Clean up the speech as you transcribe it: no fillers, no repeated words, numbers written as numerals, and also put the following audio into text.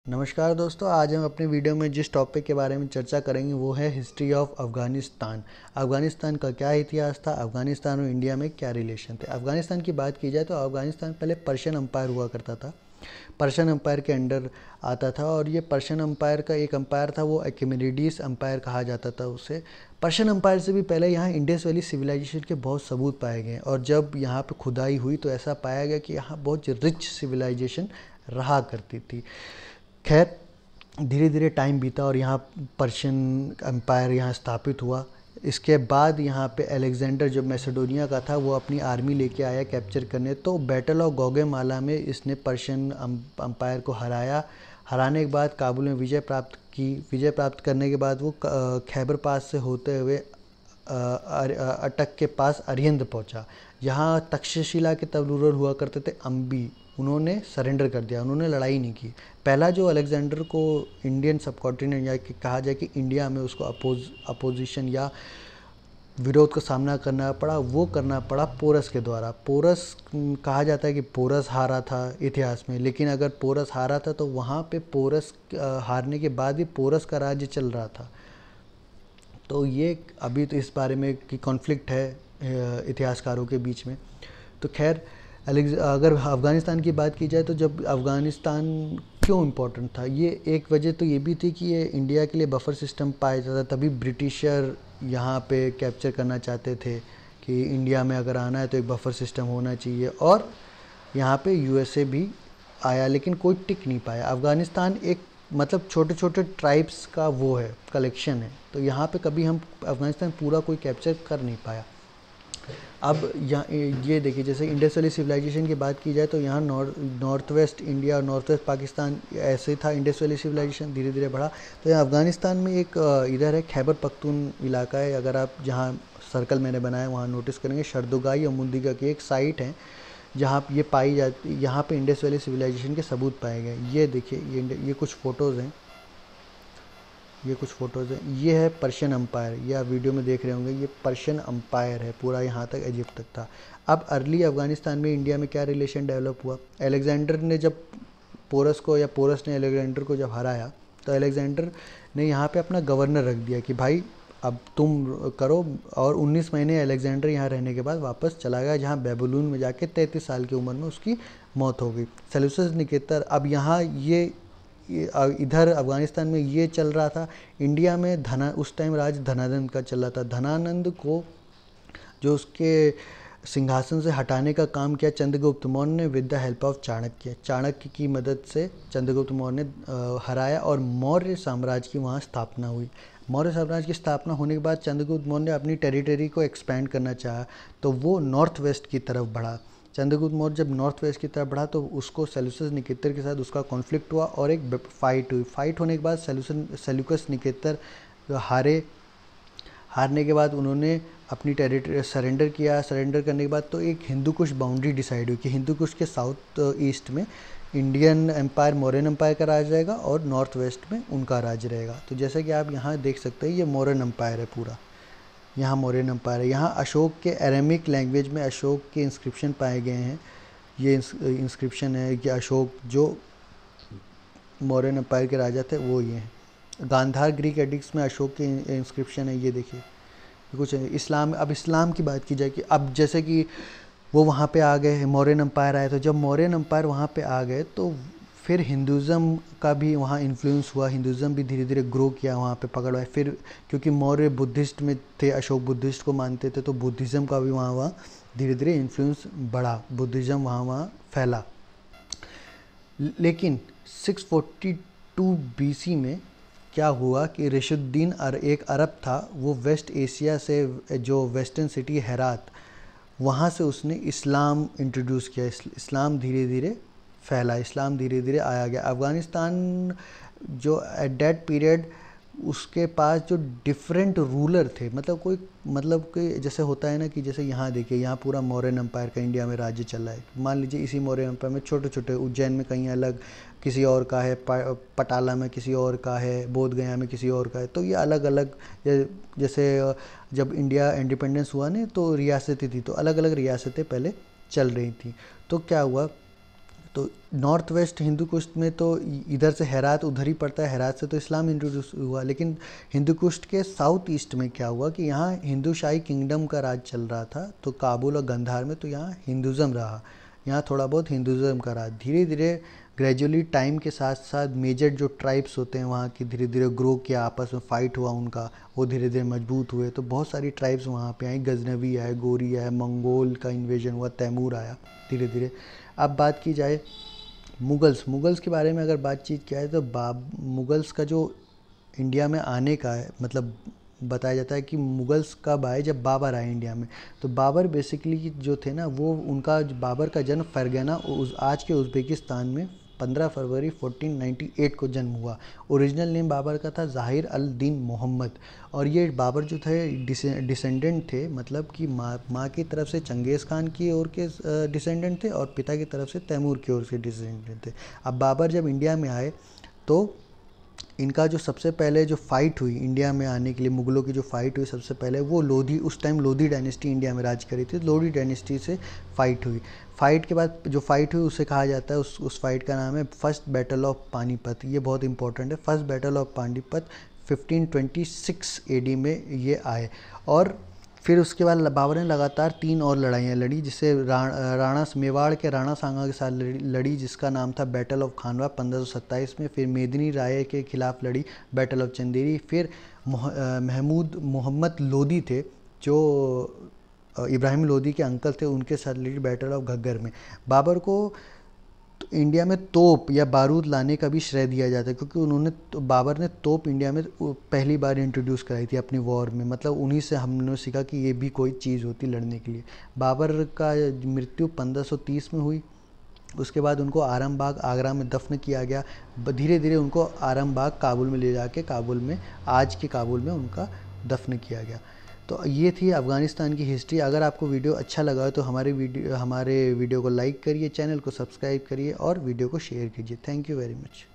नमस्कार दोस्तों, आज हम अपने वीडियो में जिस टॉपिक के बारे में चर्चा करेंगे वो है हिस्ट्री ऑफ अफ़गानिस्तान। अफ़गानिस्तान का क्या इतिहास था, अफ़गानिस्तान और इंडिया में क्या रिलेशन थे। अफ़गानिस्तान की बात की जाए तो अफ़गानिस्तान पहले पर्शियन अम्पायर हुआ करता था। पर्शियन अम्पायर के अंडर आता था और ये पर्शियन अम्पायर का एक अम्पायर था, वो एक्मेनिडीज अम्पायर कहा जाता था उसे। पर्शियन अम्पायर से भी पहले यहाँ इंडस वैली सिविलाइजेशन के बहुत सबूत पाए गए और जब यहाँ पे खुदाई हुई तो ऐसा पाया गया कि यहाँ बहुत रिच सिविलाइजेशन रहा करती थी। खैर, धीरे धीरे टाइम बीता और यहाँ पर्शियन एम्पायर यहाँ स्थापित हुआ। इसके बाद यहाँ पे अलेक्जेंडर जब मैसेडोनिया का था वो अपनी आर्मी लेके आया कैप्चर करने, तो बैटल ऑफ गौगेमाला में इसने पर्शियन एम्पायर को हराया। हराने के बाद काबुल में विजय प्राप्त की। विजय प्राप्त करने के बाद वो खैबर पास से होते हुए अटक के पास अरिहंत पहुंचा। यहाँ तक्षशिला के तब रूलर हुआ करते थे अम्बी, उन्होंने सरेंडर कर दिया, उन्होंने लड़ाई नहीं की। पहला जो अलेक्जेंडर को इंडियन सब कॉन्टिनेंट या कहा जाए कि इंडिया में उसको अपोजिशन या विरोध का सामना करना पड़ा, वो करना पड़ा पोरस के द्वारा। पोरस कहा जाता है कि पोरस हारा था इतिहास में, लेकिन अगर पोरस हारा था तो वहाँ पे पोरस हारने के बाद भी पोरस का राज्य चल रहा था। तो ये अभी तो इस बारे में कि कॉन्फ्लिक्ट है इतिहासकारों के बीच में। तो खैर, अगर अफ़गानिस्तान की बात की जाए तो जब अफ़गानिस्तान क्यों इम्पोर्टेंट था, ये एक वजह तो ये भी थी कि ये इंडिया के लिए बफर सिस्टम पाया जाता था। तभी ब्रिटिशर यहाँ पे कैप्चर करना चाहते थे कि इंडिया में अगर आना है तो एक बफर सिस्टम होना चाहिए। और यहाँ पे यूएसए भी आया, लेकिन कोई टिक नहीं पाया। अफ़गानिस्तान एक मतलब छोटे छोटे ट्राइब्स का वो है, कलेक्शन है। तो यहाँ पे कभी हम अफ़गानिस्तान पूरा कोई कैप्चर कर नहीं पाया। अब यहाँ ये देखिए, जैसे इंडस वैली सिविलाइजेशन की बात की जाए तो यहाँ नॉर्थ वेस्ट इंडिया और नॉर्थ वेस्ट पाकिस्तान ऐसे था। इंडस वैली सिविलाइजेशन धीरे धीरे बढ़ा तो यहाँ अफ़गानिस्तान में एक इधर है खैबर पख्तून इलाका है। अगर आप जहाँ सर्कल मैंने बनाया वहाँ नोटिस करेंगे, शर्दुगाई और मुंदिगा की एक साइट है जहाँ ये पाई जाती, यहाँ पे इंडस वैली सिविलाइजेशन के सबूत पाए गए। ये देखिए, ये कुछ फ़ोटोज़ हैं, ये कुछ फ़ोटोज़ हैं। ये है पर्शियन अम्पायर, ये आप वीडियो में देख रहे होंगे, ये पर्शियन अम्पायर है, पूरा यहाँ तक इजिप्ट तक था। अब अर्ली अफ़गानिस्तान में इंडिया में क्या रिलेशन डेवलप हुआ, अलेक्जेंडर ने जब पोरस को या पोरस ने अलेक्जेंडर को जब हराया तो अलेक्जेंडर ने यहाँ पे अपना गवर्नर रख दिया कि भाई अब तुम करो। और 19 महीने अलेक्जेंडर यहाँ रहने के बाद वापस चला गया, जहाँ बेबीलोन में जाके 33 साल की उम्र में उसकी मौत हो गई। सेल्यूकस निकेतर, अब यहाँ ये इधर अफ़गानिस्तान में ये चल रहा था। इंडिया में उस टाइम राज धनानंद का चल रहा था। धनानंद को जो उसके सिंहासन से हटाने का काम किया चंद्रगुप्त मौर्य ने with the help of Chanakya. Chanakya की मदद से चंद्रगुप्त मौर्य ने हराया और मौर्य साम्राज्य की वहाँ स्थापना हुई। मौर्य साम्राज्य की स्थापना होने के बाद चंद्रगुप्त मौर्य ने अपनी टेरिटरी को एक्सपेंड करना चाहा तो वो नॉर्थ वेस्ट की तरफ बढ़ा। चंद्रगुप्त मौर्य जब नॉर्थ वेस्ट की तरफ बढ़ा तो उसको सेल्यूकस निकेतर के साथ उसका कॉन्फ्लिक्ट हुआ और एक फाइट हुई। फाइट होने के बाद सेल्यूकस निकेतर हारने के बाद उन्होंने अपनी टेरिटरी सरेंडर किया। सरेंडर करने के बाद तो एक हिंदू कुश बाउंड्री डिसाइड हुई कि हिंदू कुश के साउथ ईस्ट में इंडियन एम्पायर, मौर्यन एम्पायर का राज रहेगा और नॉर्थ वेस्ट में उनका राज रहेगा। तो जैसे कि आप यहाँ देख सकते हैं, ये मौर्यन एम्पायर है पूरा, यहाँ मौर्यन एम्पायर है। यहाँ अशोक के अरेमिक लैंग्वेज में अशोक के इंस्क्रिप्शन पाए गए हैं। ये इंस्क्रिप्शन है कि अशोक जो मौर्यन एम्पायर के राजा थे वो ये हैं। गांधार ग्रीक एडिक्स में अशोक के इंस्क्रिप्शन है, ये देखिए कुछ है। इस्लाम, अब इस्लाम की बात की जाए कि अब जैसे कि वो वहाँ पे आ गए, मौर्यन एम्पायर आए, तो जब मौर्यन एम्पायर वहाँ पे आ गए तो फिर हिंदुज़म का भी वहाँ इन्फ्लुएंस हुआ। हिंदुज़म भी धीरे धीरे ग्रो किया, वहाँ पे पकड़ हुआ। फिर क्योंकि मौर्य बुद्धिस्ट में थे, अशोक बुद्धिस्ट को मानते थे, तो बुद्धिज़्म का भी वहाँ धीरे धीरे इन्फ्लुएंस बढ़ा, बुद्धिज़्म वहाँ फैला। लेकिन 642 बीसी में क्या हुआ कि रिशुद्दीन एक अरब था, वो वेस्ट एशिया से जो वेस्टर्न सिटी हेरात, वहाँ से उसने इस्लाम इंट्रोड्यूस किया। इस्लाम धीरे धीरे फैला, इस्लाम धीरे धीरे आया गया। अफ़गानिस्तान जो एट दैट पीरियड उसके पास जो डिफरेंट रूलर थे, मतलब कोई जैसे होता है ना कि जैसे यहाँ देखिए, यहाँ पूरा मौर्यन एम्पायर का इंडिया में राज्य चल रहा है। मान लीजिए इसी मौर्य एम्पायर में छोटे छोटे, उज्जैन में कहीं अलग किसी और का है, पटाला में किसी और का है, बोध गया में किसी और का है। तो ये अलग अलग, जैसे जब इंडिया इंडिपेंडेंस हुआ ना तो रियासतें थी, तो अलग अलग रियासतें पहले चल रही थी। तो क्या हुआ, तो नॉर्थ वेस्ट हिंदू कुश में तो इधर से हेरात उधर ही पड़ता है, हेरात से तो इस्लाम इंट्रोड्यूस हुआ, लेकिन हिंदू कुश के साउथ ईस्ट में क्या हुआ कि यहाँ हिंदू शाही किंगडम का राज चल रहा था, तो काबुल और गंधार में तो यहाँ हिंदुज़म रहा, यहाँ थोड़ा बहुत हिंदुज़म का राज। धीरे धीरे ग्रेजुअली टाइम के साथ साथ मेजर जो ट्राइब्स होते हैं वहाँ की धीरे धीरे ग्रो किया, आपस में फाइट हुआ उनका, वो धीरे धीरे मजबूत हुए, तो बहुत सारी ट्राइब्स वहाँ पे आई, गजनवी आए, गोरी आए, मंगोल का इन्वेजन हुआ, तैमूर आया धीरे धीरे। अब बात की जाए मुग़ल्स के बारे में अगर बातचीत किया है तो मुग़ल्स का जो इंडिया में आने का है, मतलब बताया जाता है कि मुग़ल्स कब आए, जब बाबर आए इंडिया में। तो बाबर बेसिकली जो थे ना, वो उनका बाबर का जन्म फरगना आज के उज़्बेकिस्तान में 15 फरवरी 1498 को जन्म हुआ। ओरिजिनल नेम बाबर का था ज़ाहिर अल दीन मोहम्मद, और ये बाबर जो थे डिसेंडेंट थे, मतलब कि माँ की तरफ से चंगेज़ खान की ओर के डिसेंडेंट थे और पिता की तरफ से तैमूर की ओर से डिसेंडेंट थे। अब बाबर जब इंडिया में आए तो इनका जो सबसे पहले जो फ़ाइट हुई इंडिया में आने के लिए, मुग़लों की जो फ़ाइट हुई सबसे पहले, वो लोधी, उस टाइम लोधी डायनेस्टी इंडिया में राज करी थी, लोधी डायनेस्टी से फ़ाइट हुई। फ़ाइट के बाद जो फ़ाइट हुई उसे कहा जाता है, उस फाइट का नाम है फर्स्ट बैटल ऑफ पानीपत। ये बहुत इंपॉर्टेंट है, first battle of Panipat 1526 AD में ये आए। और फिर उसके बाद बाबर ने लगातार 3 और लड़ाइयाँ लड़ी, जिससे राणा मेवाड़ के राणा सांगा के साथ लड़ी, जिसका नाम था बैटल ऑफ खानवा 1527 में। फिर मेदिनी राय के खिलाफ लड़ी, बैटल ऑफ चंदेरी। फिर महमूद मोहम्मद लोदी थे, जो इब्राहिम लोदी के अंकल थे, उनके साथ लड़ी बैटल ऑफ घग्गर में। बाबर को तो इंडिया में तोप या बारूद लाने का भी श्रेय दिया जाता है, क्योंकि बाबर ने तोप इंडिया में पहली बार इंट्रोड्यूस कराई थी अपनी वॉर में, मतलब उन्हीं से हमने सीखा कि ये भी कोई चीज़ होती लड़ने के लिए। बाबर का मृत्यु 1530 में हुई। उसके बाद उनको आरामबाग आगरा में दफन किया गया। धीरे धीरे उनको आरामबाग काबुल में ले जाके काबुल में, आज के काबुल में उनका दफन किया गया। तो ये थी अफ़गानिस्तान की हिस्ट्री। अगर आपको वीडियो अच्छा लगा तो हमारे वीडियो को लाइक करिए, चैनल को सब्सक्राइब करिए और वीडियो को शेयर कीजिए। Thank you very much.